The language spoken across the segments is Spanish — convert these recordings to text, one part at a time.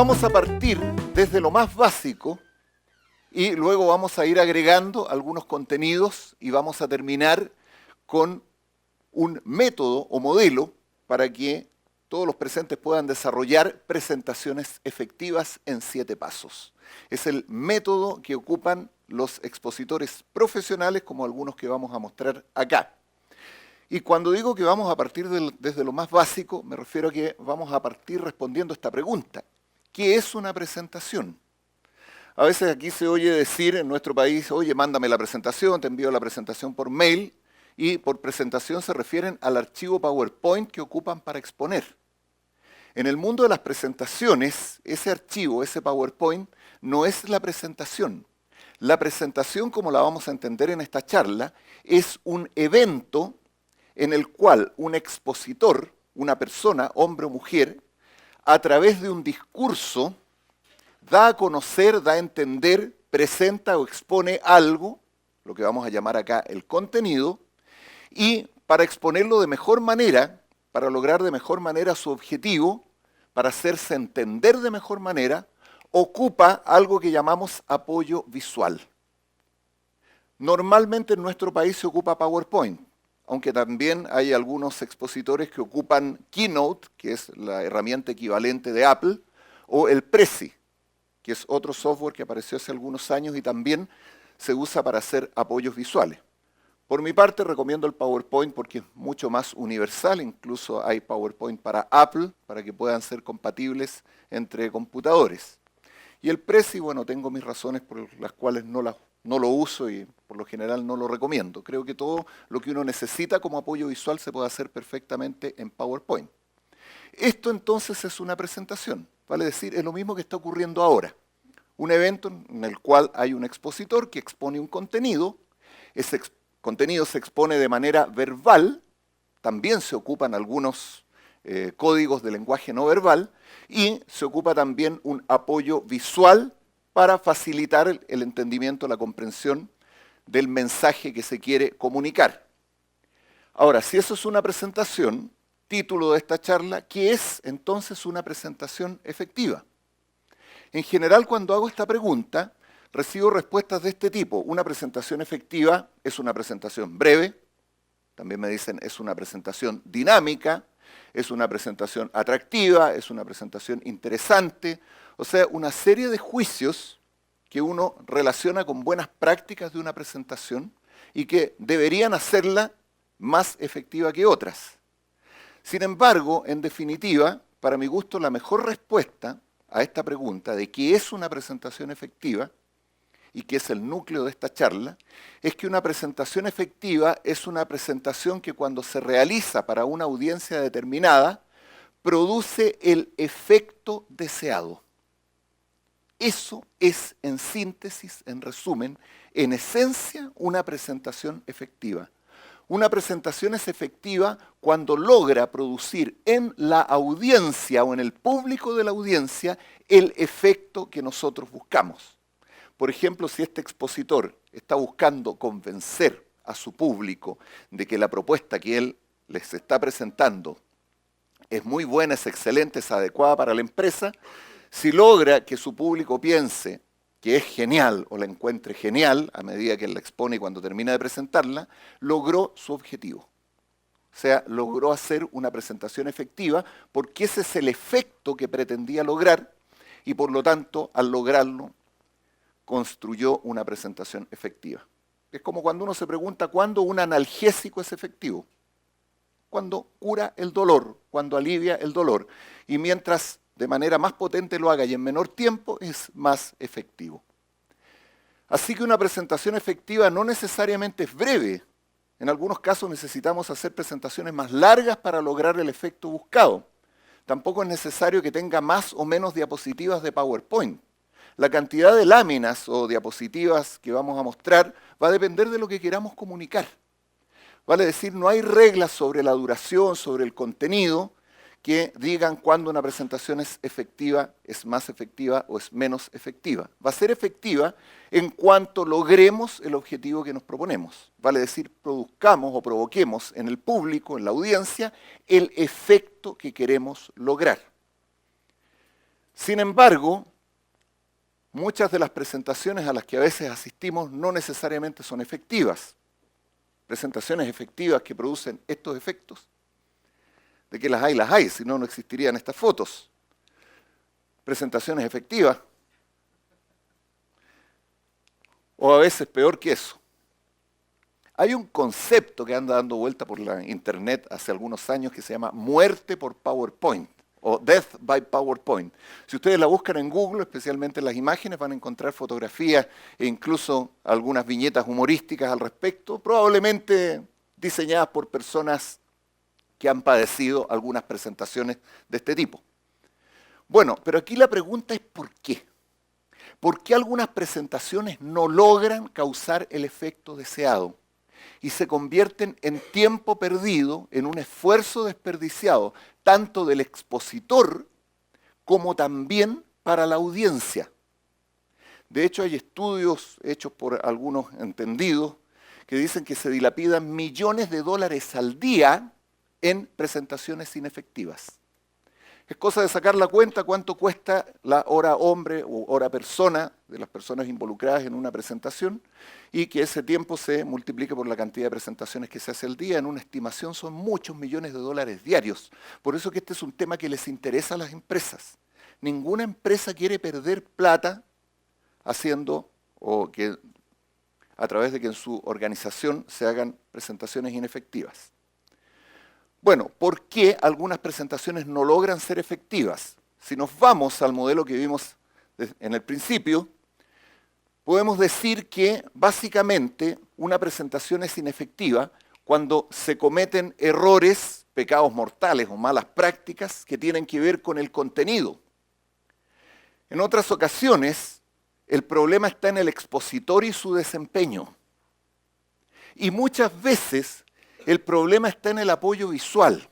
Vamos a partir desde lo más básico y luego vamos a ir agregando algunos contenidos y vamos a terminar con un método o modelo para que todos los presentes puedan desarrollar presentaciones efectivas en 7 pasos. Es el método que ocupan los expositores profesionales, como algunos que vamos a mostrar acá. Y cuando digo que vamos a partir desde lo más básico, me refiero a que vamos a partir respondiendo esta pregunta. ¿Qué es una presentación? A veces aquí se oye decir en nuestro país, oye, mándame la presentación, te envío la presentación por mail, y por presentación se refieren al archivo PowerPoint que ocupan para exponer. En el mundo de las presentaciones, ese archivo, ese PowerPoint, no es la presentación. La presentación, como la vamos a entender en esta charla, es un evento en el cual un expositor, una persona, hombre o mujer, a través de un discurso, da a conocer, da a entender, presenta o expone algo, lo que vamos a llamar acá el contenido, y para exponerlo de mejor manera, para lograr de mejor manera su objetivo, para hacerse entender de mejor manera, ocupa algo que llamamos apoyo visual. Normalmente en nuestro país se ocupa PowerPoint, aunque también hay algunos expositores que ocupan Keynote, que es la herramienta equivalente de Apple, o el Prezi, que es otro software que apareció hace algunos años y también se usa para hacer apoyos visuales. Por mi parte recomiendo el PowerPoint porque es mucho más universal, incluso hay PowerPoint para Apple, para que puedan ser compatibles entre computadores. Y el Prezi, bueno, tengo mis razones por las cuales no lo uso y por lo general no lo recomiendo. Creo que todo lo que uno necesita como apoyo visual se puede hacer perfectamente en PowerPoint. Esto entonces es una presentación, vale decir, es lo mismo que está ocurriendo ahora. Un evento en el cual hay un expositor que expone un contenido, ese contenido se expone de manera verbal, también se ocupan algunos códigos de lenguaje no verbal, y se ocupa también un apoyo visual para facilitar el entendimiento, la comprensión del mensaje que se quiere comunicar. Ahora, si eso es una presentación, título de esta charla, ¿qué es entonces una presentación efectiva? En general, cuando hago esta pregunta, recibo respuestas de este tipo. Una presentación efectiva es una presentación breve, también me dicen es una presentación dinámica, es una presentación atractiva, es una presentación interesante, o sea, una serie de juicios que uno relaciona con buenas prácticas de una presentación y que deberían hacerla más efectiva que otras. Sin embargo, en definitiva, para mi gusto, la mejor respuesta a esta pregunta de qué es una presentación efectiva y que es el núcleo de esta charla, es que una presentación efectiva es una presentación que cuando se realiza para una audiencia determinada, produce el efecto deseado. Eso es, en síntesis, en resumen, en esencia, una presentación efectiva. Una presentación es efectiva cuando logra producir en la audiencia o en el público de la audiencia el efecto que nosotros buscamos. Por ejemplo, si este expositor está buscando convencer a su público de que la propuesta que él les está presentando es muy buena, es excelente, es adecuada para la empresa, si logra que su público piense que es genial o la encuentre genial a medida que él la expone y cuando termina de presentarla, logró su objetivo. O sea, logró hacer una presentación efectiva porque ese es el efecto que pretendía lograr y por lo tanto, al lograrlo, construyó una presentación efectiva. Es como cuando uno se pregunta cuándo un analgésico es efectivo. Cuando cura el dolor, cuando alivia el dolor. Y mientras de manera más potente lo haga y en menor tiempo, es más efectivo. Así que una presentación efectiva no necesariamente es breve. En algunos casos necesitamos hacer presentaciones más largas para lograr el efecto buscado. Tampoco es necesario que tenga más o menos diapositivas de PowerPoint. La cantidad de láminas o diapositivas que vamos a mostrar va a depender de lo que queramos comunicar. Vale decir, no hay reglas sobre la duración, sobre el contenido, que digan cuándo una presentación es efectiva, es más efectiva o es menos efectiva. Va a ser efectiva en cuanto logremos el objetivo que nos proponemos. Vale decir, produzcamos o provoquemos en el público, en la audiencia, el efecto que queremos lograr. Sin embargo, muchas de las presentaciones a las que a veces asistimos no necesariamente son efectivas. Presentaciones efectivas que producen estos efectos. De que las hay, si no, no existirían estas fotos. Presentaciones efectivas. O a veces peor que eso. Hay un concepto que anda dando vuelta por la internet hace algunos años que se llama muerte por PowerPoint o Death by PowerPoint. Si ustedes la buscan en Google, especialmente en las imágenes, van a encontrar fotografías e incluso algunas viñetas humorísticas al respecto, probablemente diseñadas por personas que han padecido algunas presentaciones de este tipo. Bueno, pero aquí la pregunta es ¿por qué? ¿Por qué algunas presentaciones no logran causar el efecto deseado y se convierten en tiempo perdido, en un esfuerzo desperdiciado, tanto del expositor como también para la audiencia? De hecho, hay estudios hechos por algunos entendidos que dicen que se dilapidan millones de dólares al día en presentaciones inefectivas. Es cosa de sacar la cuenta cuánto cuesta la hora hombre o hora persona de las personas involucradas en una presentación y que ese tiempo se multiplique por la cantidad de presentaciones que se hace al día. En una estimación son muchos millones de dólares diarios. Por eso que este es un tema que les interesa a las empresas. Ninguna empresa quiere perder plata haciendo o que a través de que en su organización se hagan presentaciones inefectivas. Bueno, ¿por qué algunas presentaciones no logran ser efectivas? Si nos vamos al modelo que vimos en el principio, podemos decir que básicamente una presentación es inefectiva cuando se cometen errores, pecados mortales o malas prácticas que tienen que ver con el contenido. En otras ocasiones, el problema está en el expositor y su desempeño. Y muchas veces el problema está en el apoyo visual.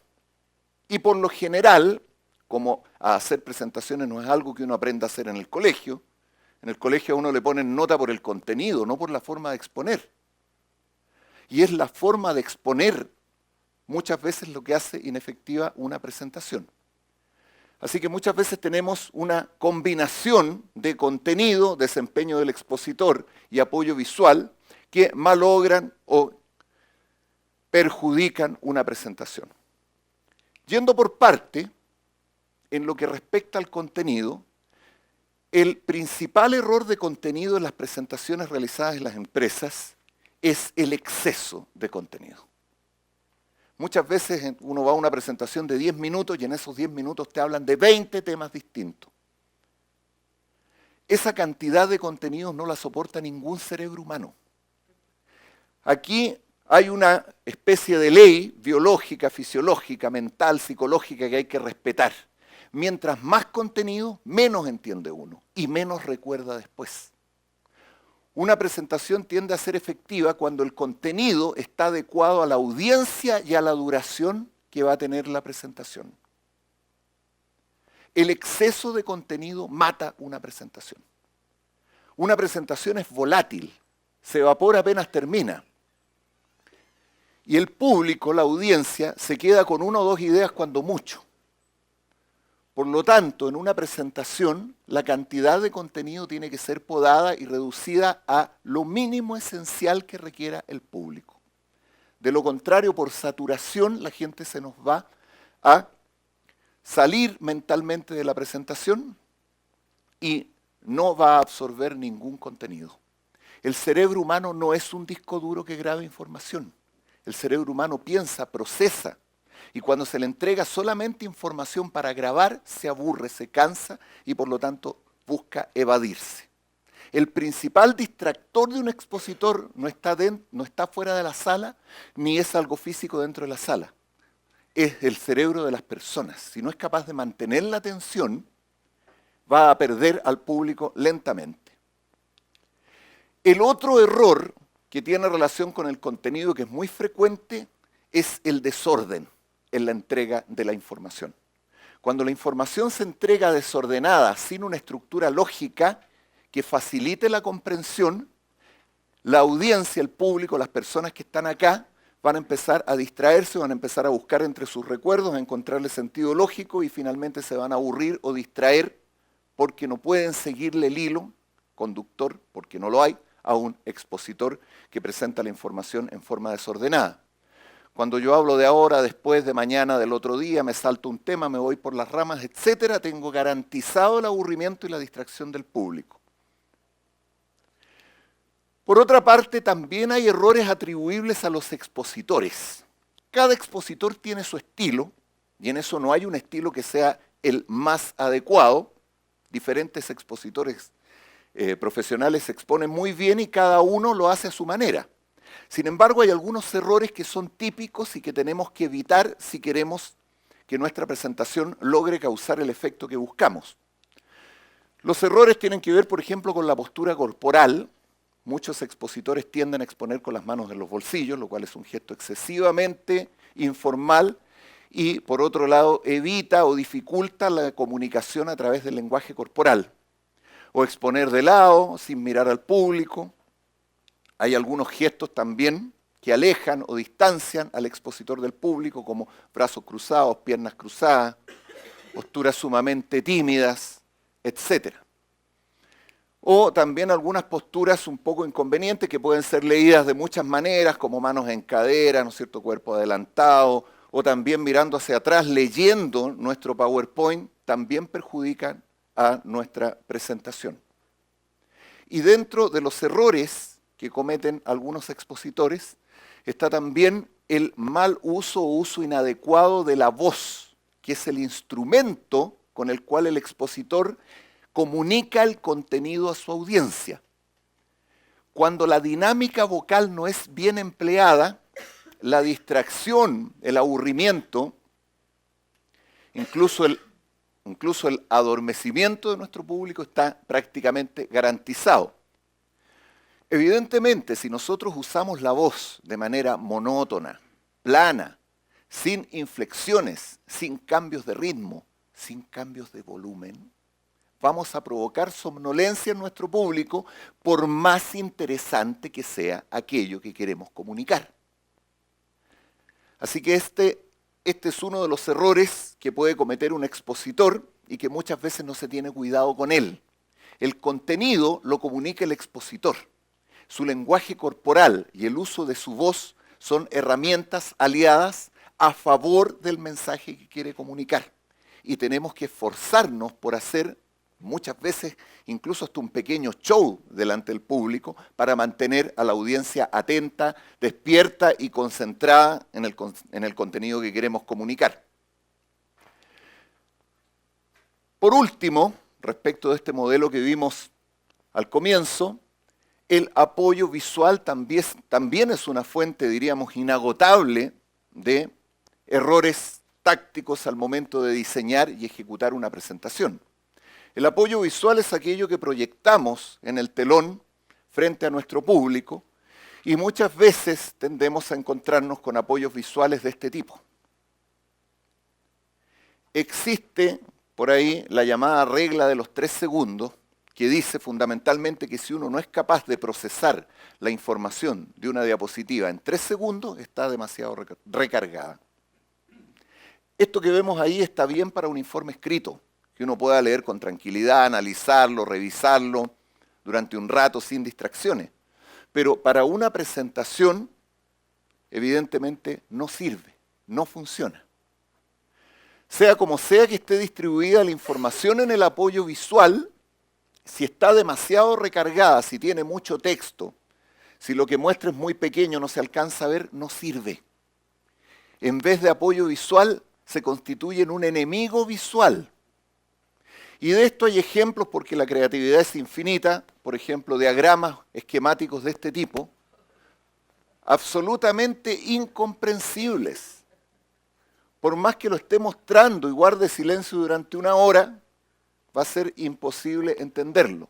Y por lo general, como a hacer presentaciones no es algo que uno aprenda a hacer en el colegio a uno le ponen nota por el contenido, no por la forma de exponer. Y es la forma de exponer muchas veces lo que hace inefectiva una presentación. Así que muchas veces tenemos una combinación de contenido, desempeño del expositor y apoyo visual que malogran o perjudican una presentación. Yendo por parte, en lo que respecta al contenido, el principal error de contenido en las presentaciones realizadas en las empresas es el exceso de contenido. Muchas veces uno va a una presentación de 10 minutos y en esos 10 minutos te hablan de 20 temas distintos. Esa cantidad de contenidos no la soporta ningún cerebro humano. Aquí hay una especie de ley biológica, fisiológica, mental, psicológica que hay que respetar. Mientras más contenido, menos entiende uno y menos recuerda después. Una presentación tiende a ser efectiva cuando el contenido está adecuado a la audiencia y a la duración que va a tener la presentación. El exceso de contenido mata una presentación. Una presentación es volátil, se evapora apenas termina. Y el público, la audiencia, se queda con una o dos ideas cuando mucho. Por lo tanto, en una presentación, la cantidad de contenido tiene que ser podada y reducida a lo mínimo esencial que requiera el público. De lo contrario, por saturación, la gente se nos va a salir mentalmente de la presentación y no va a absorber ningún contenido. El cerebro humano no es un disco duro que grabe información. El cerebro humano piensa, procesa, y cuando se le entrega solamente información para grabar, se aburre, se cansa y por lo tanto busca evadirse. El principal distractor de un expositor no está fuera de la sala, ni es algo físico dentro de la sala. Es el cerebro de las personas. Si no es capaz de mantener la atención, va a perder al público lentamente. El otro error que tiene relación con el contenido, que es muy frecuente, es el desorden en la entrega de la información. Cuando la información se entrega desordenada, sin una estructura lógica que facilite la comprensión, la audiencia, el público, las personas que están acá, van a empezar a distraerse, van a empezar a buscar entre sus recuerdos, a encontrarle sentido lógico y finalmente se van a aburrir o distraer porque no pueden seguirle el hilo conductor, porque no lo hay, a un expositor que presenta la información en forma desordenada. Cuando yo hablo de ahora, después, de mañana, del otro día, me salto un tema, me voy por las ramas, etcétera, tengo garantizado el aburrimiento y la distracción del público. Por otra parte, también hay errores atribuibles a los expositores. Cada expositor tiene su estilo, y en eso no hay un estilo que sea el más adecuado. Diferentes expositores profesionales se exponen muy bien y cada uno lo hace a su manera. Sin embargo, hay algunos errores que son típicos y que tenemos que evitar si queremos que nuestra presentación logre causar el efecto que buscamos. Los errores tienen que ver, por ejemplo, con la postura corporal. Muchos expositores tienden a exponer con las manos en los bolsillos, lo cual es un gesto excesivamente informal y, por otro lado, evita o dificulta la comunicación a través del lenguaje corporal. O exponer de lado, sin mirar al público. Hay algunos gestos también que alejan o distancian al expositor del público, como brazos cruzados, piernas cruzadas, posturas sumamente tímidas, etc. O también algunas posturas un poco inconvenientes que pueden ser leídas de muchas maneras, como manos en cadera, ¿no es cierto?, cuerpo adelantado, o también mirando hacia atrás, leyendo nuestro PowerPoint, también perjudican a nuestra presentación. Y dentro de los errores que cometen algunos expositores, está también el mal uso o uso inadecuado de la voz, que es el instrumento con el cual el expositor comunica el contenido a su audiencia. Cuando la dinámica vocal no es bien empleada, la distracción, el aburrimiento, incluso el adormecimiento de nuestro público está prácticamente garantizado. Evidentemente, si nosotros usamos la voz de manera monótona, plana, sin inflexiones, sin cambios de ritmo, sin cambios de volumen, vamos a provocar somnolencia en nuestro público por más interesante que sea aquello que queremos comunicar. Así que este es uno de los errores que puede cometer un expositor y que muchas veces no se tiene cuidado con él. El contenido lo comunica el expositor. Su lenguaje corporal y el uso de su voz son herramientas aliadas a favor del mensaje que quiere comunicar. Y tenemos que esforzarnos por hacer muchas veces incluso hasta un pequeño show delante del público para mantener a la audiencia atenta, despierta y concentrada en el contenido que queremos comunicar. Por último, respecto de este modelo que vimos al comienzo, el apoyo visual también es una fuente, diríamos, inagotable de errores tácticos al momento de diseñar y ejecutar una presentación. El apoyo visual es aquello que proyectamos en el telón frente a nuestro público y muchas veces tendemos a encontrarnos con apoyos visuales de este tipo. Existe por ahí la llamada regla de los 3 segundos, que dice fundamentalmente que si uno no es capaz de procesar la información de una diapositiva en 3 segundos, está demasiado recargada. Esto que vemos ahí está bien para un informe escrito, que uno pueda leer con tranquilidad, analizarlo, revisarlo durante un rato sin distracciones. Pero para una presentación, evidentemente no sirve, no funciona. Sea como sea que esté distribuida la información en el apoyo visual, si está demasiado recargada, si tiene mucho texto, si lo que muestra es muy pequeño, no se alcanza a ver, no sirve. En vez de apoyo visual, se constituye en un enemigo visual. Y de esto hay ejemplos porque la creatividad es infinita, por ejemplo, diagramas esquemáticos de este tipo, absolutamente incomprensibles. Por más que lo esté mostrando y guarde silencio durante 1 hora, va a ser imposible entenderlo.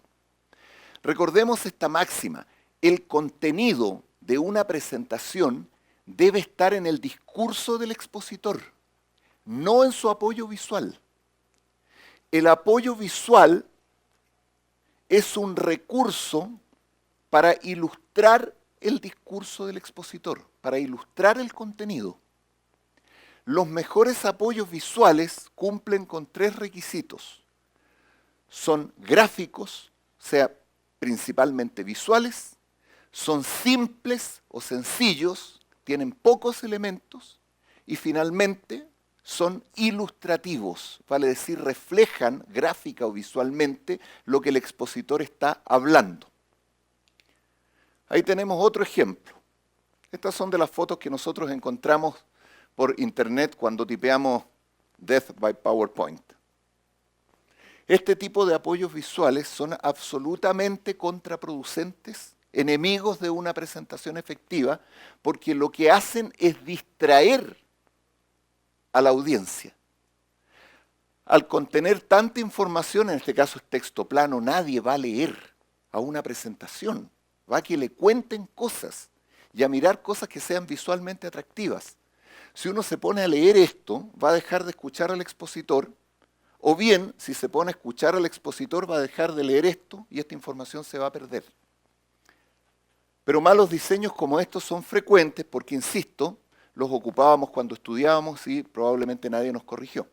Recordemos esta máxima: el contenido de una presentación debe estar en el discurso del expositor, no en su apoyo visual. El apoyo visual es un recurso para ilustrar el discurso del expositor, para ilustrar el contenido. Los mejores apoyos visuales cumplen con 3 requisitos. son gráficos, o sea, principalmente visuales, son simples o sencillos, tienen pocos elementos y finalmente son ilustrativos, vale decir, reflejan gráfica o visualmente lo que el expositor está hablando. Ahí tenemos otro ejemplo. Estas son de las fotos que nosotros encontramos por internet cuando tipeamos Death by PowerPoint. Este tipo de apoyos visuales son absolutamente contraproducentes, enemigos de una presentación efectiva, porque lo que hacen es distraer a la audiencia. Al contener tanta información, en este caso es texto plano, nadie va a leer a una presentación. Va a que le cuenten cosas y a mirar cosas que sean visualmente atractivas. Si uno se pone a leer esto, va a dejar de escuchar al expositor, o bien, si se pone a escuchar al expositor, va a dejar de leer esto y esta información se va a perder. Pero malos diseños como estos son frecuentes porque, insisto, los ocupábamos cuando estudiábamos y probablemente nadie nos corrigió.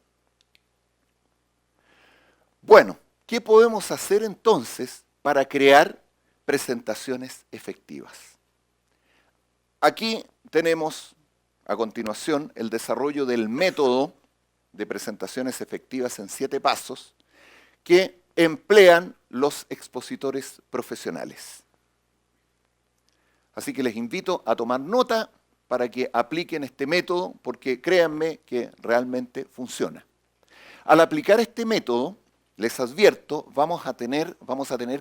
Bueno, ¿qué podemos hacer entonces para crear presentaciones efectivas? Aquí tenemos a continuación el desarrollo del método de presentaciones efectivas en 7 pasos que emplean los expositores profesionales. Así que les invito a tomar nota para que apliquen este método, porque créanme que realmente funciona. Al aplicar este método, les advierto, vamos a tener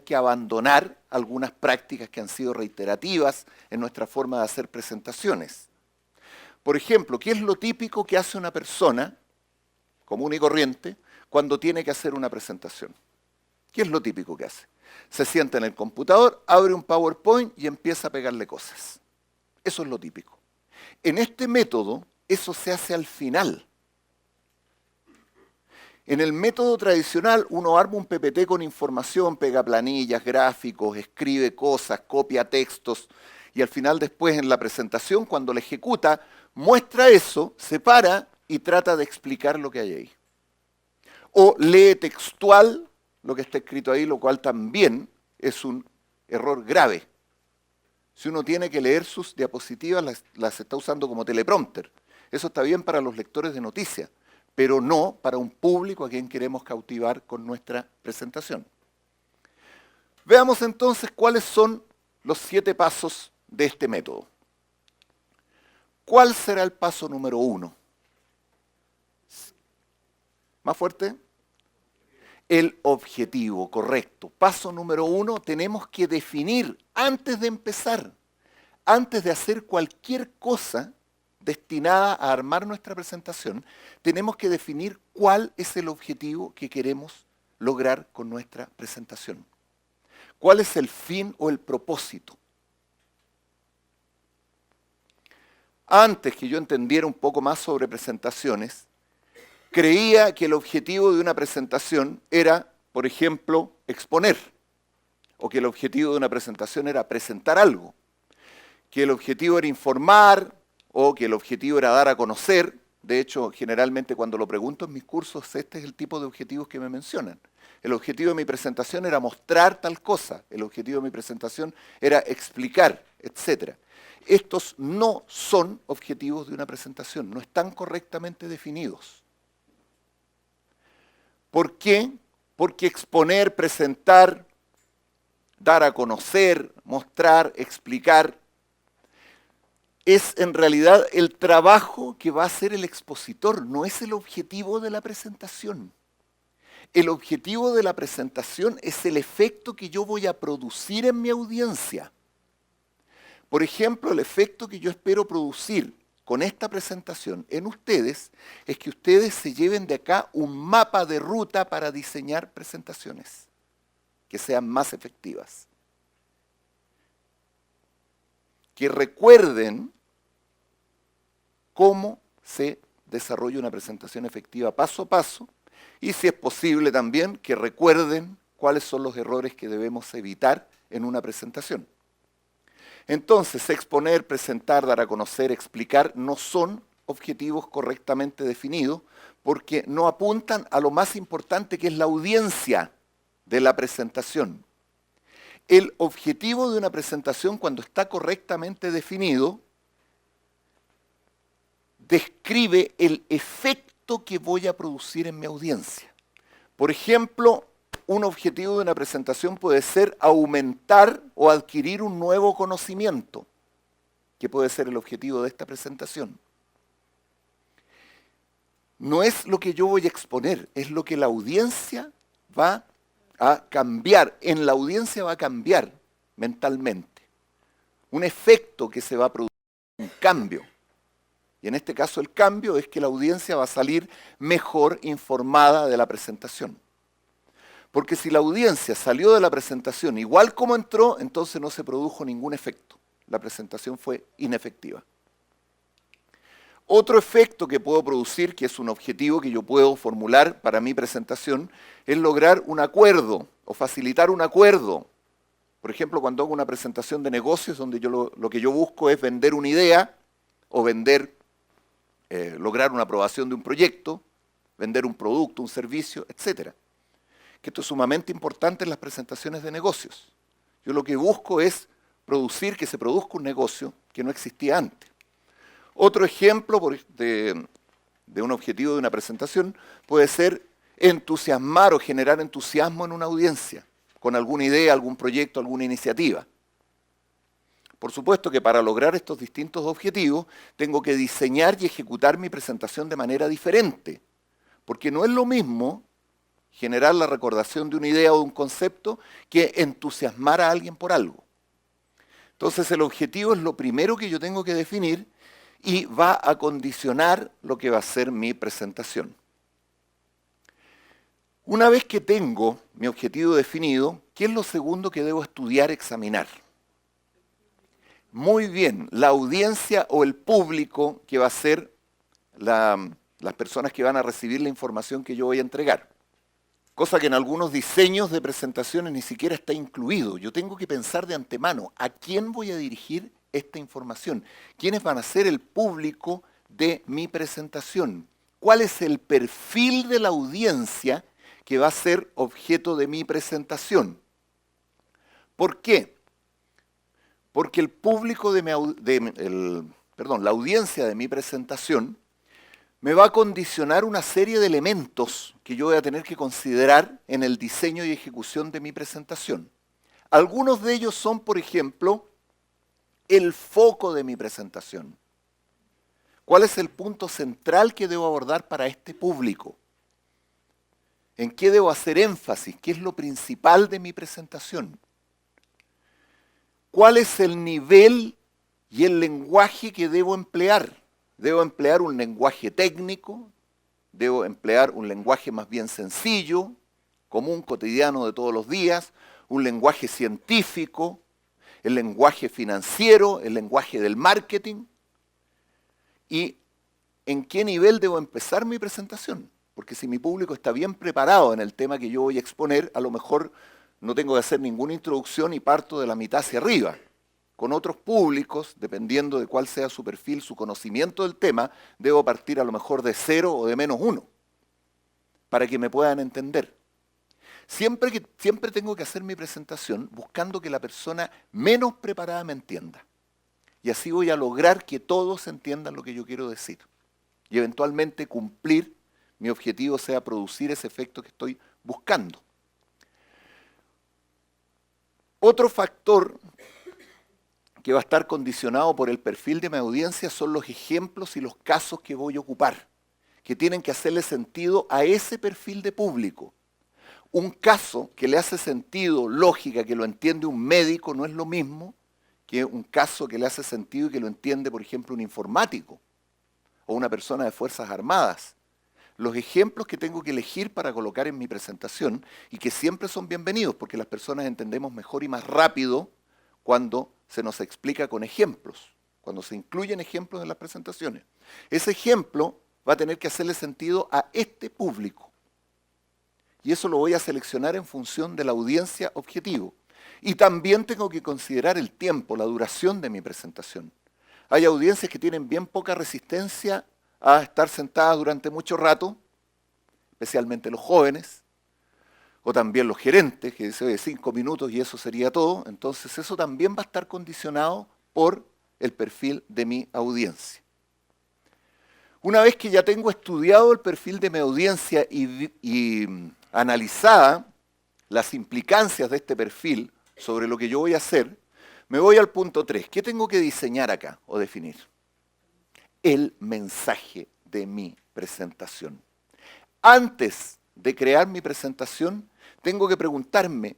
que abandonar algunas prácticas que han sido reiterativas en nuestra forma de hacer presentaciones. Por ejemplo, ¿qué es lo típico que hace una persona común y corriente cuando tiene que hacer una presentación? ¿Qué es lo típico que hace? Se sienta en el computador, abre un PowerPoint y empieza a pegarle cosas. Eso es lo típico. En este método, eso se hace al final. En el método tradicional, uno arma un PPT con información, pega planillas, gráficos, escribe cosas, copia textos, y al final después en la presentación, cuando la ejecuta, muestra eso, se para y trata de explicar lo que hay ahí. O lee textual lo que está escrito ahí, lo cual también es un error grave. Si uno tiene que leer sus diapositivas, las está usando como teleprompter. Eso está bien para los lectores de noticias, pero no para un público a quien queremos cautivar con nuestra presentación. Veamos entonces cuáles son los 7 pasos de este método. ¿Cuál será el paso número 1? ¿Más fuerte? El objetivo, correcto. Paso número 1, tenemos que definir antes de empezar, antes de hacer cualquier cosa destinada a armar nuestra presentación, tenemos que definir cuál es el objetivo que queremos lograr con nuestra presentación. ¿Cuál es el fin o el propósito? Antes que yo entendiera un poco más sobre presentaciones, creía que el objetivo de una presentación era, por ejemplo, exponer, o que el objetivo de una presentación era presentar algo, que el objetivo era informar, o que el objetivo era dar a conocer. De hecho, generalmente cuando lo pregunto en mis cursos, este es el tipo de objetivos que me mencionan. El objetivo de mi presentación era mostrar tal cosa, el objetivo de mi presentación era explicar, etc. Estos no son objetivos de una presentación, no están correctamente definidos. ¿Por qué? Porque exponer, presentar, dar a conocer, mostrar, explicar, es en realidad el trabajo que va a hacer el expositor, no es el objetivo de la presentación. El objetivo de la presentación es el efecto que yo voy a producir en mi audiencia. Por ejemplo, el efecto que yo espero producir con esta presentación en ustedes es que ustedes se lleven de acá un mapa de ruta para diseñar presentaciones que sean más efectivas. Que recuerden cómo se desarrolla una presentación efectiva paso a paso y, si es posible también, que recuerden cuáles son los errores que debemos evitar en una presentación. Entonces, exponer, presentar, dar a conocer, explicar, no son objetivos correctamente definidos porque no apuntan a lo más importante, que es la audiencia. de la presentación. El objetivo de una presentación, cuando está correctamente definido, describe el efecto que voy a producir en mi audiencia. Por ejemplo, un objetivo de una presentación puede ser aumentar o adquirir un nuevo conocimiento, que puede ser el objetivo de esta presentación. No es lo que yo voy a exponer, es lo que la audiencia va a cambiar. En la audiencia va a cambiar mentalmente. Un efecto que se va a producir, un cambio. Y en este caso el cambio es que la audiencia va a salir mejor informada de la presentación. Porque si la audiencia salió de la presentación igual como entró, entonces no se produjo ningún efecto. La presentación fue inefectiva. Otro efecto que puedo producir, que es un objetivo que yo puedo formular para mi presentación, es lograr un acuerdo o facilitar un acuerdo. Por ejemplo, cuando hago una presentación de negocios donde yo lo que yo busco es vender una idea o lograr una aprobación de un proyecto, vender un producto, un servicio, etc. Que esto es sumamente importante en las presentaciones de negocios. Yo lo que busco es que se produzca un negocio que no existía antes. Otro ejemplo de un objetivo de una presentación puede ser entusiasmar o generar entusiasmo en una audiencia, con alguna idea, algún proyecto, alguna iniciativa. Por supuesto que para lograr estos distintos objetivos tengo que diseñar y ejecutar mi presentación de manera diferente, porque no es lo mismo generar la recordación de una idea o de un concepto que entusiasmar a alguien por algo. Entonces el objetivo es lo primero que yo tengo que definir y va a condicionar lo que va a ser mi presentación. Una vez que tengo mi objetivo definido, ¿qué es lo segundo que debo estudiar, examinar? Muy bien, la audiencia o el público que va a ser las personas que van a recibir la información que yo voy a entregar. Cosa que en algunos diseños de presentaciones ni siquiera está incluido. Yo tengo que pensar de antemano a quién voy a dirigir esta información. ¿Quiénes van a ser el público de mi presentación? ¿Cuál es el perfil de la audiencia que va a ser objeto de mi presentación? ¿Por qué? Porque el público la audiencia de mi presentación me va a condicionar una serie de elementos que yo voy a tener que considerar en el diseño y ejecución de mi presentación. Algunos de ellos son, por ejemplo, el foco de mi presentación. ¿Cuál es el punto central que debo abordar para este público? ¿En qué debo hacer énfasis? ¿Qué es lo principal de mi presentación? ¿Cuál es el nivel y el lenguaje que debo emplear? ¿Debo emplear un lenguaje técnico? ¿Debo emplear un lenguaje más bien sencillo, común, cotidiano de todos los días? ¿Un lenguaje científico? ¿El lenguaje financiero? ¿El lenguaje del marketing? ¿Y en qué nivel debo empezar mi presentación? Porque si mi público está bien preparado en el tema que yo voy a exponer, a lo mejor no tengo que hacer ninguna introducción y parto de la mitad hacia arriba. Con otros públicos, dependiendo de cuál sea su perfil, su conocimiento del tema, debo partir a lo mejor de 0 o de -1, para que me puedan entender. Siempre tengo que hacer mi presentación buscando que la persona menos preparada me entienda. Y así voy a lograr que todos entiendan lo que yo quiero decir. Y eventualmente cumplir, mi objetivo sea producir ese efecto que estoy buscando. Otro factor que va a estar condicionado por el perfil de mi audiencia son los ejemplos y los casos que voy a ocupar, que tienen que hacerle sentido a ese perfil de público. Un caso que le hace sentido, lógica, que lo entiende un médico, no es lo mismo que un caso que le hace sentido y que lo entiende, por ejemplo, un informático o una persona de Fuerzas Armadas. Los ejemplos que tengo que elegir para colocar en mi presentación y que siempre son bienvenidos porque las personas entendemos mejor y más rápido cuando se nos explica con ejemplos, cuando se incluyen ejemplos en las presentaciones. Ese ejemplo va a tener que hacerle sentido a este público. Y eso lo voy a seleccionar en función de la audiencia objetivo. Y también tengo que considerar el tiempo, la duración de mi presentación. Hay audiencias que tienen bien poca resistencia a estar sentadas durante mucho rato, especialmente los jóvenes. o también los gerentes, que dicen, oye, 5 minutos y eso sería todo. Entonces eso también va a estar condicionado por el perfil de mi audiencia. Una vez que ya tengo estudiado el perfil de mi audiencia y analizada las implicancias de este perfil sobre lo que yo voy a hacer, me voy al punto 3. ¿Qué tengo que diseñar acá o definir? El mensaje de mi presentación. Antes de crear mi presentación, tengo que preguntarme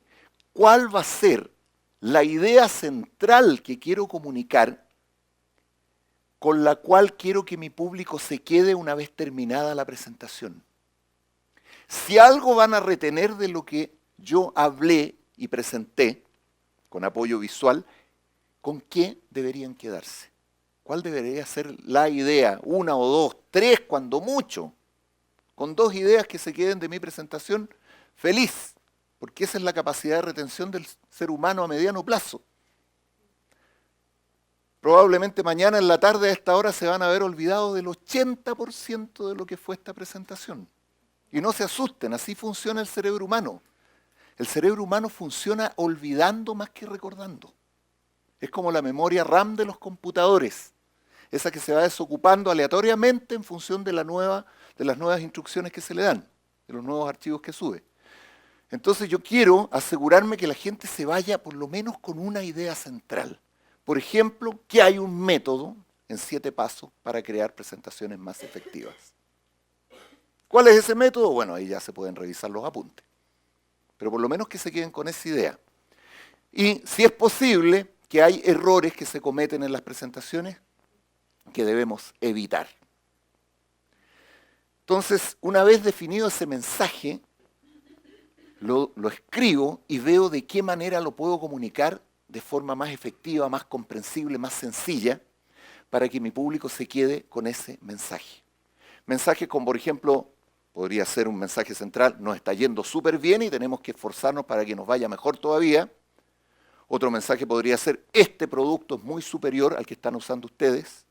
cuál va a ser la idea central que quiero comunicar, con la cual quiero que mi público se quede una vez terminada la presentación. Si algo van a retener de lo que yo hablé y presenté, con apoyo visual, ¿con qué deberían quedarse? ¿Cuál debería ser la idea? Una o dos, tres, cuando mucho. Con 2 ideas que se queden de mi presentación, feliz, porque esa es la capacidad de retención del ser humano a mediano plazo. Probablemente mañana en la tarde a esta hora se van a haber olvidado del 80% de lo que fue esta presentación. Y no se asusten, así funciona el cerebro humano. El cerebro humano funciona olvidando más que recordando. Es como la memoria RAM de los computadores, esa que se va desocupando aleatoriamente en función de las nuevas instrucciones que se le dan, de los nuevos archivos que sube. Entonces yo quiero asegurarme que la gente se vaya por lo menos con una idea central. Por ejemplo, que hay un método en 7 pasos para crear presentaciones más efectivas. ¿Cuál es ese método? Bueno, ahí ya se pueden revisar los apuntes. Pero por lo menos que se queden con esa idea. Y si es posible, que hay errores que se cometen en las presentaciones que debemos evitar. Entonces, una vez definido ese mensaje, lo escribo y veo de qué manera lo puedo comunicar de forma más efectiva, más comprensible, más sencilla, para que mi público se quede con ese mensaje. Mensaje como, por ejemplo, podría ser un mensaje central, nos está yendo súper bien y tenemos que esforzarnos para que nos vaya mejor todavía. Otro mensaje podría ser, este producto es muy superior al que están usando ustedes,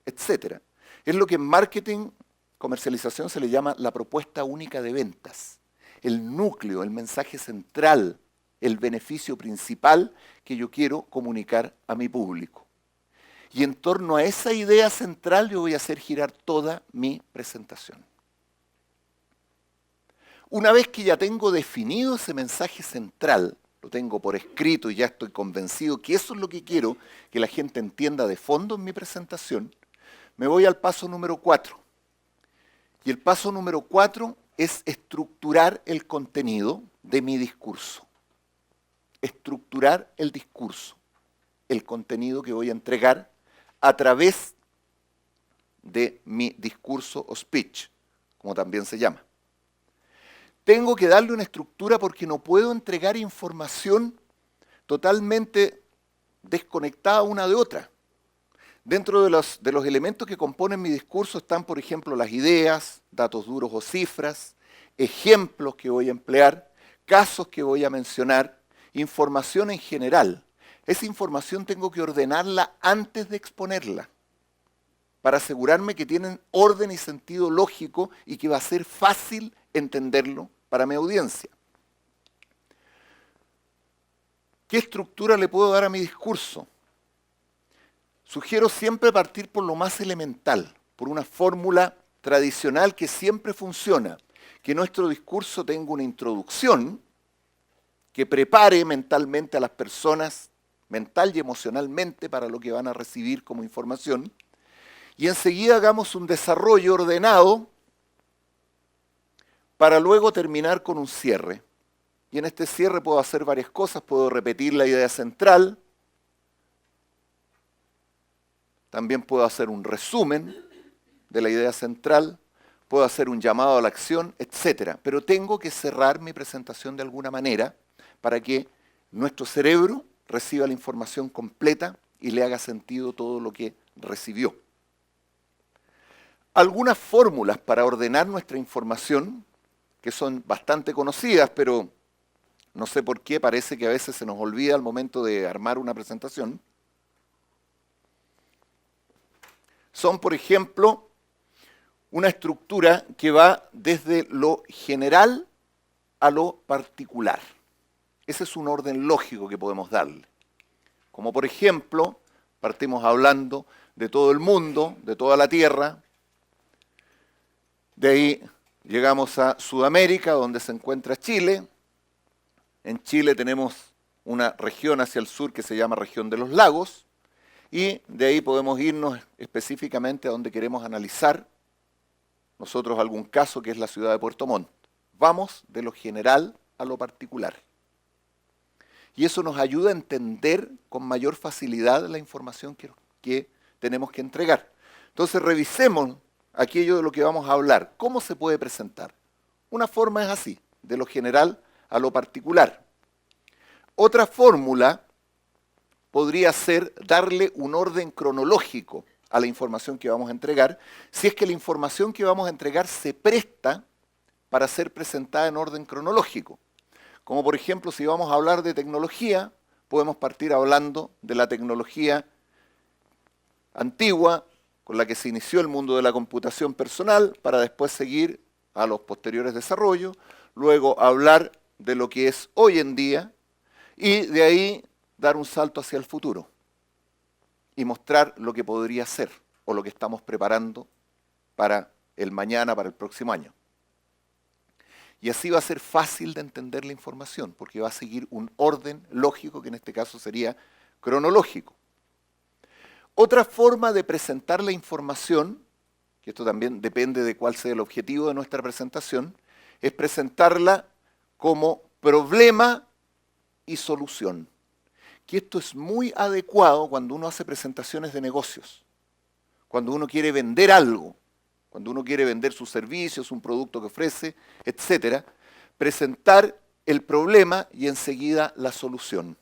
etc. Es lo que en marketing, comercialización se le llama la propuesta única de ventas. El núcleo, el mensaje central, el beneficio principal que yo quiero comunicar a mi público. Y en torno a esa idea central yo voy a hacer girar toda mi presentación. Una vez que ya tengo definido ese mensaje central, lo tengo por escrito y ya estoy convencido que eso es lo que quiero que la gente entienda de fondo en mi presentación, me voy al paso número 4. Y el paso número 4 es estructurar el contenido de mi discurso. Estructurar el discurso, el contenido que voy a entregar a través de mi discurso o speech, como también se llama. Tengo que darle una estructura porque no puedo entregar información totalmente desconectada una de otra. Dentro de los elementos que componen mi discurso están, por ejemplo, las ideas, datos duros o cifras, ejemplos que voy a emplear, casos que voy a mencionar, información en general. Esa información tengo que ordenarla antes de exponerla, para asegurarme que tienen orden y sentido lógico y que va a ser fácil entenderlo para mi audiencia. ¿Qué estructura le puedo dar a mi discurso? Sugiero siempre partir por lo más elemental, por una fórmula tradicional que siempre funciona, que nuestro discurso tenga una introducción que prepare mentalmente a las personas, mental y emocionalmente, para lo que van a recibir como información, y enseguida hagamos un desarrollo ordenado para luego terminar con un cierre. Y en este cierre puedo hacer varias cosas, puedo repetir la idea central, también puedo hacer un resumen de la idea central, puedo hacer un llamado a la acción, etc. Pero tengo que cerrar mi presentación de alguna manera para que nuestro cerebro reciba la información completa y le haga sentido todo lo que recibió. Algunas fórmulas para ordenar nuestra información, que son bastante conocidas, pero no sé por qué, parece que a veces se nos olvida al momento de armar una presentación. Son, por ejemplo, una estructura que va desde lo general a lo particular. Ese es un orden lógico que podemos darle. Como por ejemplo, partimos hablando de todo el mundo, de toda la Tierra. De ahí llegamos a Sudamérica, donde se encuentra Chile. En Chile tenemos una región hacia el sur que se llama región de los lagos. Y de ahí podemos irnos específicamente a donde queremos analizar nosotros algún caso, que es la ciudad de Puerto Montt. Vamos de lo general a lo particular. Y eso nos ayuda a entender con mayor facilidad la información que tenemos que entregar. Entonces revisemos aquello de lo que vamos a hablar. ¿Cómo se puede presentar? Una forma es así, de lo general a lo particular. Otra fórmula podría ser darle un orden cronológico a la información que vamos a entregar, si es que la información que vamos a entregar se presta para ser presentada en orden cronológico. Como por ejemplo, si vamos a hablar de tecnología, podemos partir hablando de la tecnología antigua, con la que se inició el mundo de la computación personal, para después seguir a los posteriores desarrollos, luego hablar de lo que es hoy en día, y de ahí dar un salto hacia el futuro y mostrar lo que podría ser o lo que estamos preparando para el mañana, para el próximo año. Y así va a ser fácil de entender la información, porque va a seguir un orden lógico, que en este caso sería cronológico. Otra forma de presentar la información, que esto también depende de cuál sea el objetivo de nuestra presentación, es presentarla como problema y solución. Que esto es muy adecuado cuando uno hace presentaciones de negocios, cuando uno quiere vender algo, cuando uno quiere vender sus servicios, un producto que ofrece, etcétera, presentar el problema y enseguida la solución.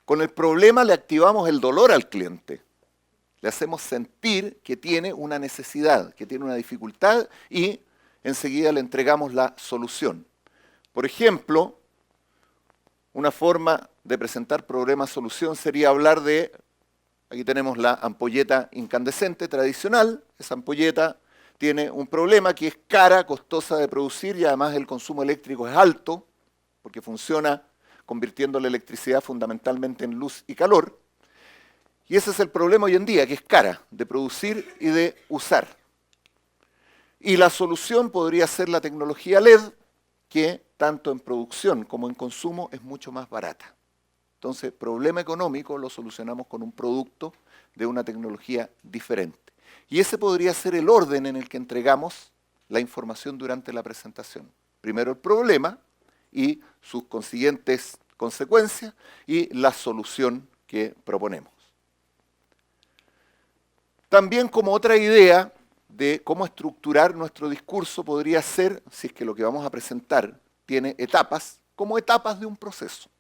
Con el problema le activamos el dolor al cliente, le hacemos sentir que tiene una necesidad, que tiene una dificultad y enseguida le entregamos la solución. Por ejemplo, una forma de presentar problema-solución sería hablar de, aquí tenemos la ampolleta incandescente tradicional. Esa ampolleta tiene un problema que es cara, costosa de producir y además el consumo eléctrico es alto, porque funciona convirtiendo la electricidad fundamentalmente en luz y calor. Y ese es el problema hoy en día, que es cara de producir y de usar. Y la solución podría ser la tecnología LED, que tanto en producción como en consumo es mucho más barata. Entonces, problema económico lo solucionamos con un producto de una tecnología diferente. Y ese podría ser el orden en el que entregamos la información durante la presentación. Primero el problema y sus consiguientes consecuencias y la solución que proponemos. También como otra idea de cómo estructurar nuestro discurso podría ser, si es que lo que vamos a presentar tiene etapas, como etapas de un proceso.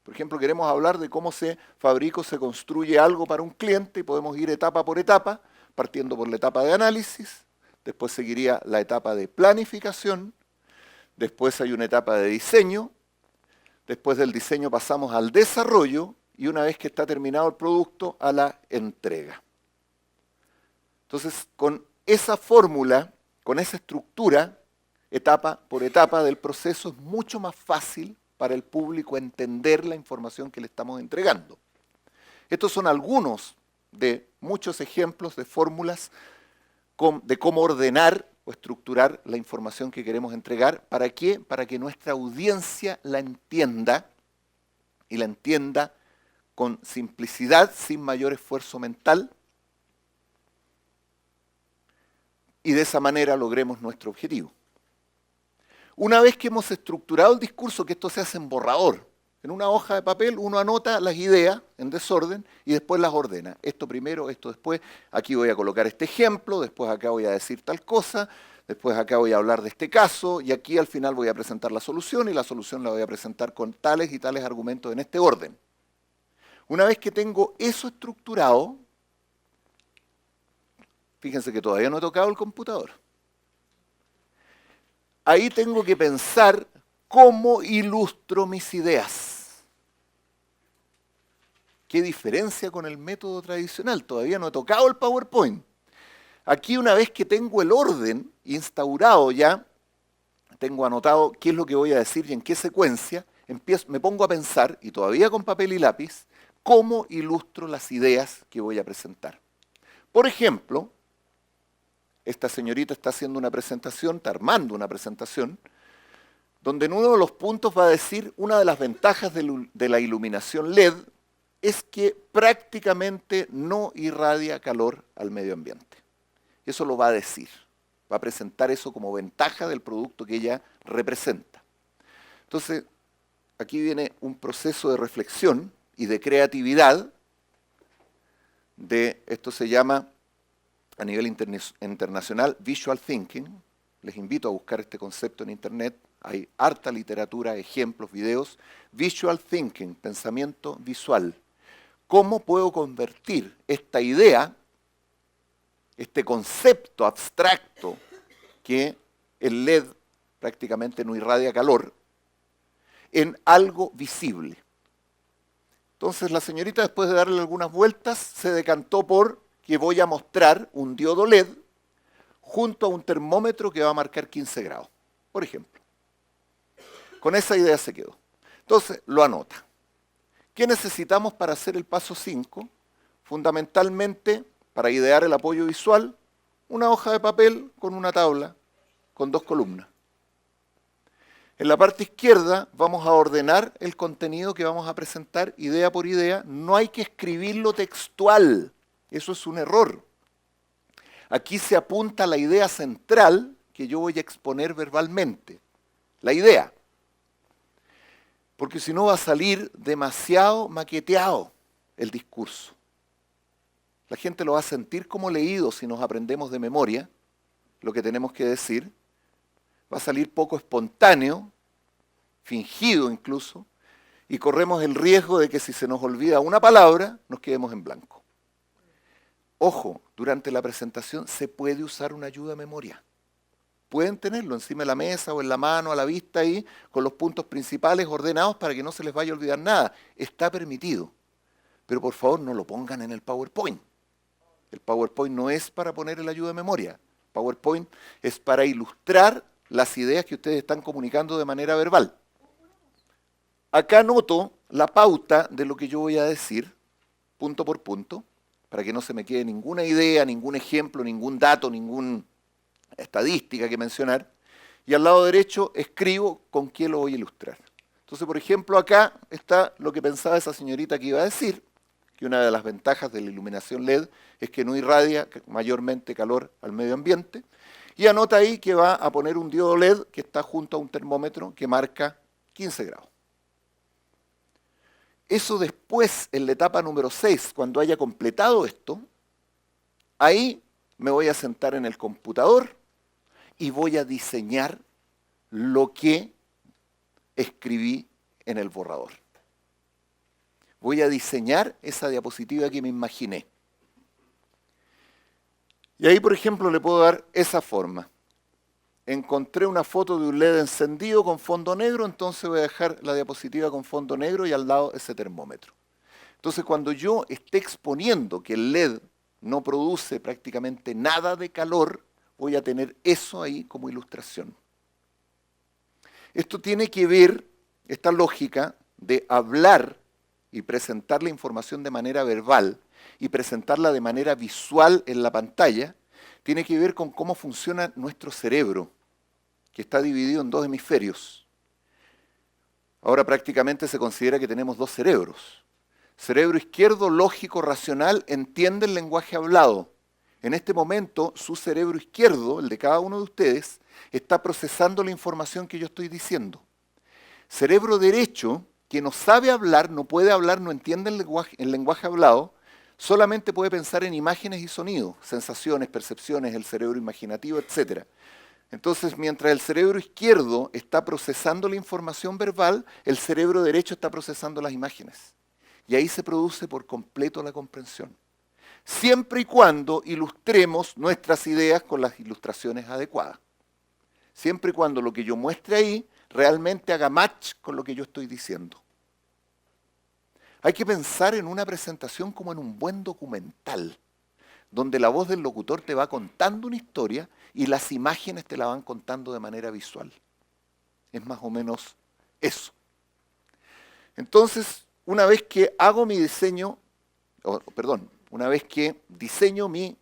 Por ejemplo, queremos hablar de cómo se fabrica o se construye algo para un cliente y podemos ir etapa por etapa, partiendo por la etapa de análisis, después seguiría la etapa de planificación, después hay una etapa de diseño, después del diseño pasamos al desarrollo y una vez que está terminado el producto, a la entrega. Entonces, con esa fórmula, con esa estructura, etapa por etapa del proceso, es mucho más fácil para el público entender la información que le estamos entregando. Estos son algunos de muchos ejemplos de fórmulas de cómo ordenar o estructurar la información que queremos entregar. ¿Para qué? Para que nuestra audiencia la entienda y la entienda con simplicidad, sin mayor esfuerzo mental, y de esa manera logremos nuestro objetivo. Una vez que hemos estructurado el discurso, que esto se hace en borrador, en una hoja de papel uno anota las ideas en desorden y después las ordena. Esto primero, esto después, aquí voy a colocar este ejemplo, después acá voy a decir tal cosa, después acá voy a hablar de este caso y aquí al final voy a presentar la solución y la solución la voy a presentar con tales y tales argumentos en este orden. Una vez que tengo eso estructurado, fíjense que todavía no he tocado el computador. Ahí tengo que pensar cómo ilustro mis ideas. ¿Qué diferencia con el método tradicional? Todavía no he tocado el PowerPoint. Aquí una vez que tengo el orden instaurado ya, tengo anotado qué es lo que voy a decir y en qué secuencia, me pongo a pensar, y todavía con papel y lápiz, cómo ilustro las ideas que voy a presentar. Por ejemplo, esta señorita está haciendo una presentación, está armando una presentación, donde en uno de los puntos va a decir una de las ventajas de la iluminación LED es que prácticamente no irradia calor al medio ambiente. Eso lo va a decir, va a presentar eso como ventaja del producto que ella representa. Entonces, aquí viene un proceso de reflexión y de creatividad, esto se llama a nivel internacional Visual Thinking. Les invito a buscar este concepto en internet, hay harta literatura, ejemplos, videos. Visual Thinking, pensamiento visual. ¿Cómo puedo convertir esta idea, este concepto abstracto que el LED prácticamente no irradia calor, en algo visible? Entonces la señorita, después de darle algunas vueltas, se decantó por que voy a mostrar un diodo LED junto a un termómetro que va a marcar 15 grados, por ejemplo. Con esa idea se quedó. Entonces lo anota. ¿Qué necesitamos para hacer el paso 5? Fundamentalmente, para idear el apoyo visual, una hoja de papel con una tabla, con 2 columnas. En la parte izquierda vamos a ordenar el contenido que vamos a presentar idea por idea. No hay que escribirlo textual, eso es un error. Aquí se apunta la idea central que yo voy a exponer verbalmente, la idea. Porque si no va a salir demasiado maqueteado el discurso. La gente lo va a sentir como leído si nos aprendemos de memoria lo que tenemos que decir. Va a salir poco espontáneo, fingido incluso, y corremos el riesgo de que si se nos olvida una palabra, nos quedemos en blanco. Ojo, durante la presentación se puede usar una ayuda de memoria. Pueden tenerlo encima de la mesa o en la mano, a la vista ahí, con los puntos principales ordenados para que no se les vaya a olvidar nada. Está permitido. Pero por favor no lo pongan en el PowerPoint. El PowerPoint no es para poner la ayuda de memoria. PowerPoint es para ilustrar las ideas que ustedes están comunicando de manera verbal. Acá anoto la pauta de lo que yo voy a decir, punto por punto, para que no se me quede ninguna idea, ningún ejemplo, ningún dato, ninguna estadística que mencionar. Y al lado derecho escribo con qué lo voy a ilustrar. Entonces, por ejemplo, acá está lo que pensaba esa señorita que iba a decir, que una de las ventajas de la iluminación LED es que no irradia mayormente calor al medio ambiente. Y anota ahí que va a poner un diodo LED que está junto a un termómetro que marca 15 grados. Eso después, en la etapa número 6, cuando haya completado esto, ahí me voy a sentar en el computador y voy a diseñar lo que escribí en el borrador. Voy a diseñar esa diapositiva que me imaginé. Y ahí, por ejemplo, le puedo dar esa forma. Encontré una foto de un LED encendido con fondo negro, entonces voy a dejar la diapositiva con fondo negro y al lado ese termómetro. Entonces, cuando yo esté exponiendo que el LED no produce prácticamente nada de calor, voy a tener eso ahí como ilustración. Esto tiene que ver, esta lógica de hablar y presentar la información de manera verbal y presentarla de manera visual en la pantalla, tiene que ver con cómo funciona nuestro cerebro, que está dividido en 2 hemisferios. Ahora prácticamente se considera que tenemos 2 cerebros. Cerebro izquierdo, lógico, racional, entiende el lenguaje hablado. En este momento, su cerebro izquierdo, el de cada uno de ustedes, está procesando la información que yo estoy diciendo. Cerebro derecho, que no sabe hablar, no puede hablar, no entiende el lenguaje hablado, solamente puede pensar en imágenes y sonidos, sensaciones, percepciones, el cerebro imaginativo, etc. Entonces, mientras el cerebro izquierdo está procesando la información verbal, el cerebro derecho está procesando las imágenes. Y ahí se produce por completo la comprensión. Siempre y cuando ilustremos nuestras ideas con las ilustraciones adecuadas. Siempre y cuando lo que yo muestre ahí realmente haga match con lo que yo estoy diciendo. Hay que pensar en una presentación como en un buen documental, donde la voz del locutor te va contando una historia y las imágenes te la van contando de manera visual. es más o menos eso. Entonces, una vez que hago mi diseño, una vez que diseño mis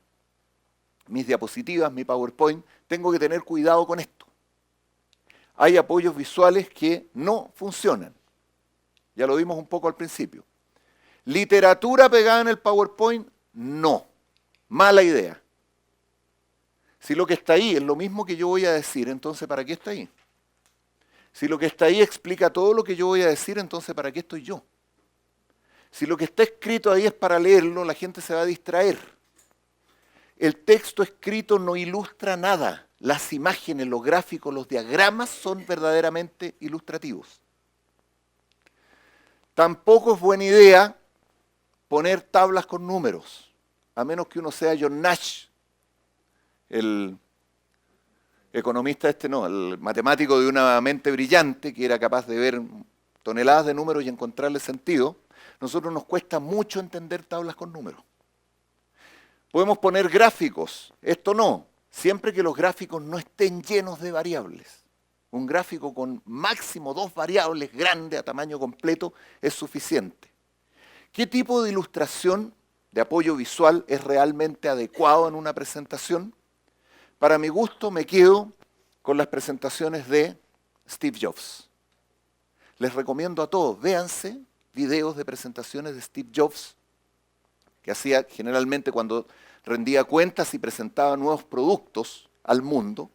diapositivas, mi PowerPoint, tengo que tener cuidado con esto. Hay apoyos visuales que no funcionan. Ya lo vimos un poco al principio. Literatura pegada en el PowerPoint, no. Mala idea. Si lo que está ahí es lo mismo que yo voy a decir, entonces ¿para qué está ahí? Si lo que está ahí explica todo lo que yo voy a decir, entonces ¿para qué estoy yo? Si lo que está escrito ahí es para leerlo, la gente se va a distraer. El texto escrito no ilustra nada. Las imágenes, los gráficos, los diagramas son verdaderamente ilustrativos. Tampoco es buena idea poner tablas con números, a menos que uno sea John Nash, el economista el matemático de una mente brillante, que era capaz de ver toneladas de números y encontrarle sentido. Nosotros nos cuesta mucho entender tablas con números. Podemos poner gráficos, esto no, siempre que los gráficos no estén llenos de variables. Un gráfico con máximo 2 variables grande a tamaño completo es suficiente. ¿Qué tipo de ilustración de apoyo visual es realmente adecuado en una presentación? Para mi gusto me quedo con las presentaciones de Steve Jobs. Les recomiendo a todos, véanse videos de presentaciones de Steve Jobs, que hacía generalmente cuando rendía cuentas y presentaba nuevos productos al mundo.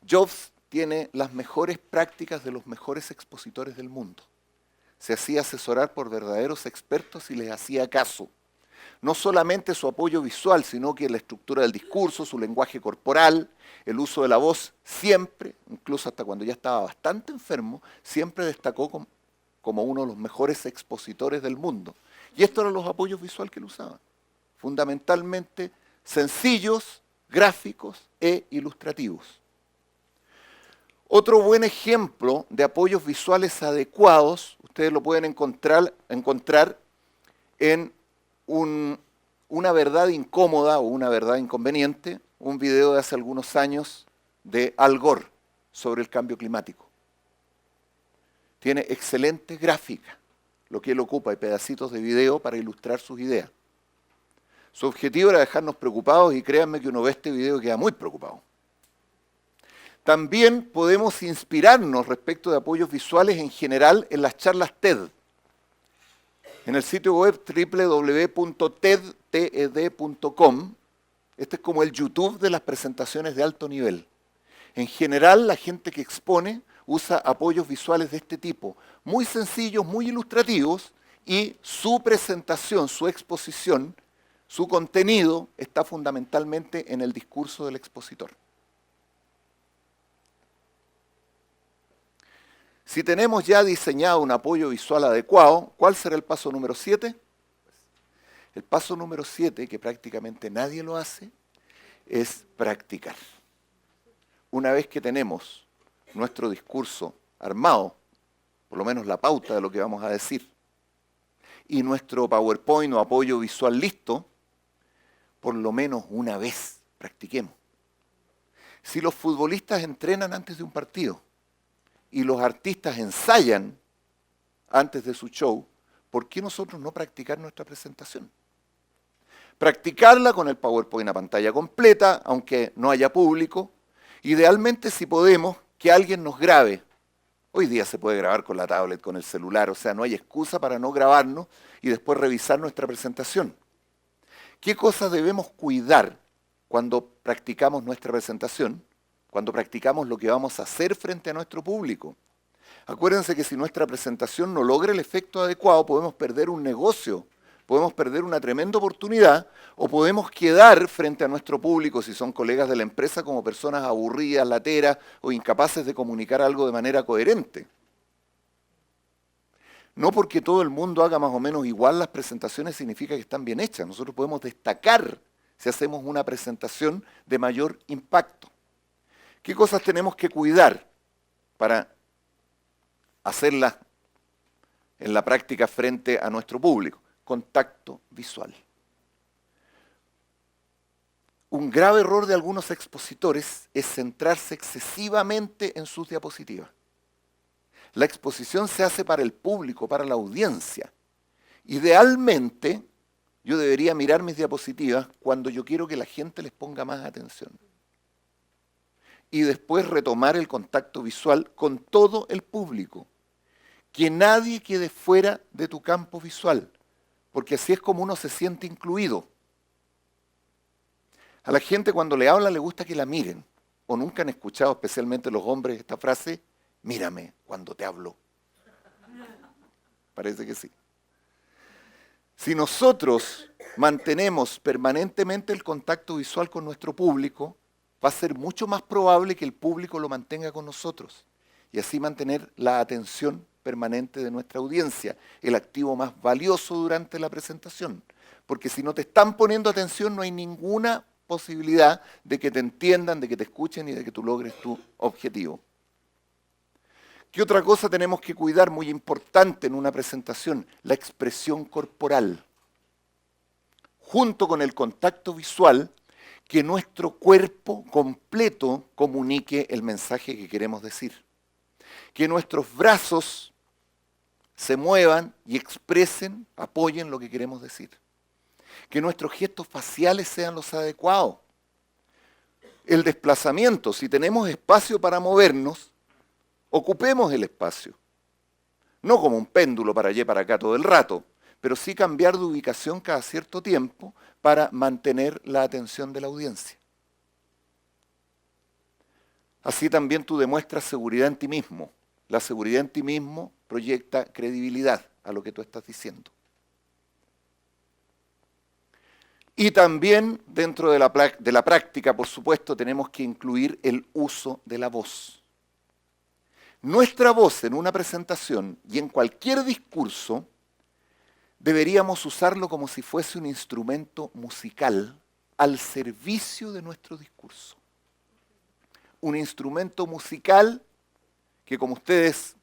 Jobs tiene las mejores prácticas de los mejores expositores del mundo. Se hacía asesorar por verdaderos expertos y les hacía caso. No solamente su apoyo visual, sino que la estructura del discurso, su lenguaje corporal, el uso de la voz, siempre, incluso hasta cuando ya estaba bastante enfermo, siempre destacó como uno de los mejores expositores del mundo. Y estos eran los apoyos visuales que él usaba. Fundamentalmente sencillos, gráficos e ilustrativos. Otro buen ejemplo de apoyos visuales adecuados, ustedes lo pueden encontrar en una verdad incómoda o una verdad inconveniente, un video de hace algunos años de Al Gore sobre el cambio climático. Tiene excelente gráfica, lo que él ocupa, y pedacitos de video para ilustrar sus ideas. Su objetivo era dejarnos preocupados y créanme que uno ve este video y queda muy preocupado. También podemos inspirarnos respecto de apoyos visuales en general en las charlas TED. En el sitio web www.ted.com, este es como el YouTube de las presentaciones de alto nivel. En general, la gente que expone usa apoyos visuales de este tipo, muy sencillos, muy ilustrativos, y su presentación, su exposición, su contenido está fundamentalmente en el discurso del expositor. Si tenemos ya diseñado un apoyo visual adecuado, ¿cuál será el paso número 7? El paso número 7, que prácticamente nadie lo hace, es practicar. Una vez que tenemos nuestro discurso armado, por lo menos la pauta de lo que vamos a decir, y nuestro PowerPoint o apoyo visual listo, por lo menos una vez practiquemos. Si los futbolistas entrenan antes de un partido y los artistas ensayan antes de su show, ¿por qué nosotros no practicar nuestra presentación? Practicarla con el PowerPoint a pantalla completa, aunque no haya público. Idealmente, si podemos, que alguien nos grabe. Hoy día se puede grabar con la tablet, con el celular, o sea, no hay excusa para no grabarnos y después revisar nuestra presentación. ¿Qué cosas debemos cuidar cuando practicamos nuestra presentación? Cuando practicamos lo que vamos a hacer frente a nuestro público. Acuérdense que si nuestra presentación no logra el efecto adecuado, podemos perder un negocio, podemos perder una tremenda oportunidad, o podemos quedar frente a nuestro público, si son colegas de la empresa, como personas aburridas, lateras o incapaces de comunicar algo de manera coherente. No porque todo el mundo haga más o menos igual las presentaciones significa que están bien hechas. Nosotros podemos destacar si hacemos una presentación de mayor impacto. ¿Qué cosas tenemos que cuidar para hacerlas en la práctica frente a nuestro público? Contacto visual. Un grave error de algunos expositores es centrarse excesivamente en sus diapositivas. La exposición se hace para el público, para la audiencia. Idealmente, yo debería mirar mis diapositivas cuando yo quiero que la gente les ponga más atención. Y después retomar el contacto visual con todo el público. Que nadie quede fuera de tu campo visual, porque así es como uno se siente incluido. A la gente cuando le habla le gusta que la miren, o nunca han escuchado, especialmente los hombres, esta frase, mírame cuando te hablo. Parece que sí. Si nosotros mantenemos permanentemente el contacto visual con nuestro público, va a ser mucho más probable que el público lo mantenga con nosotros y así mantener la atención permanente de nuestra audiencia, el activo más valioso durante la presentación. Porque si no te están poniendo atención, no hay ninguna posibilidad de que te entiendan, de que te escuchen y de que tú logres tu objetivo. ¿Qué otra cosa tenemos que cuidar muy importante en una presentación? La expresión corporal. Junto con el contacto visual, que nuestro cuerpo completo comunique el mensaje que queremos decir. Que nuestros brazos se muevan y expresen, apoyen lo que queremos decir. Que nuestros gestos faciales sean los adecuados. El desplazamiento, si tenemos espacio para movernos, ocupemos el espacio. No como un péndulo para allá y para acá todo el rato, pero sí cambiar de ubicación cada cierto tiempo para mantener la atención de la audiencia. Así también tú demuestras seguridad en ti mismo. La seguridad en ti mismo proyecta credibilidad a lo que tú estás diciendo. Y también dentro de la práctica, por supuesto, tenemos que incluir el uso de la voz. Nuestra voz en una presentación y en cualquier discurso deberíamos usarlo como si fuese un instrumento musical al servicio de nuestro discurso. Un instrumento musical que, como ustedes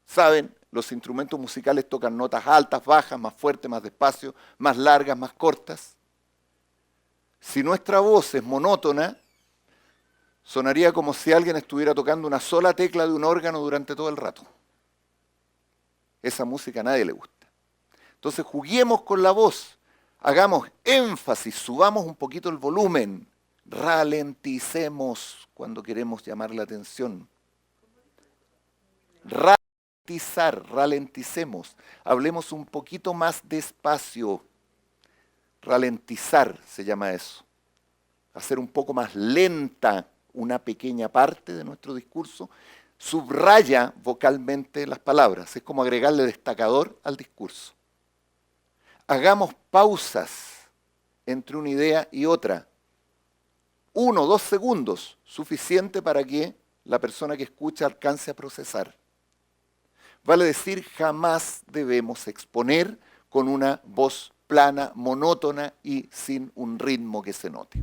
saben, los instrumentos musicales tocan notas altas, bajas, más fuertes, más despacio, más largas, más cortas. Si nuestra voz es monótona, sonaría como si alguien estuviera tocando una sola tecla de un órgano durante todo el rato. Esa música a nadie le gusta. Entonces juguemos con la voz, hagamos énfasis, subamos un poquito el volumen, ralenticemos cuando queremos llamar la atención. Ralenticemos, hablemos un poquito más despacio. Ralentizar se llama eso. Hacer un poco más lenta una pequeña parte de nuestro discurso, subraya vocalmente las palabras, es como agregarle destacador al discurso. Hagamos pausas entre una idea y otra. 1 o 2 segundos, suficiente para que la persona que escucha alcance a procesar. Vale decir, jamás debemos exponer con una voz plana, monótona y sin un ritmo que se note.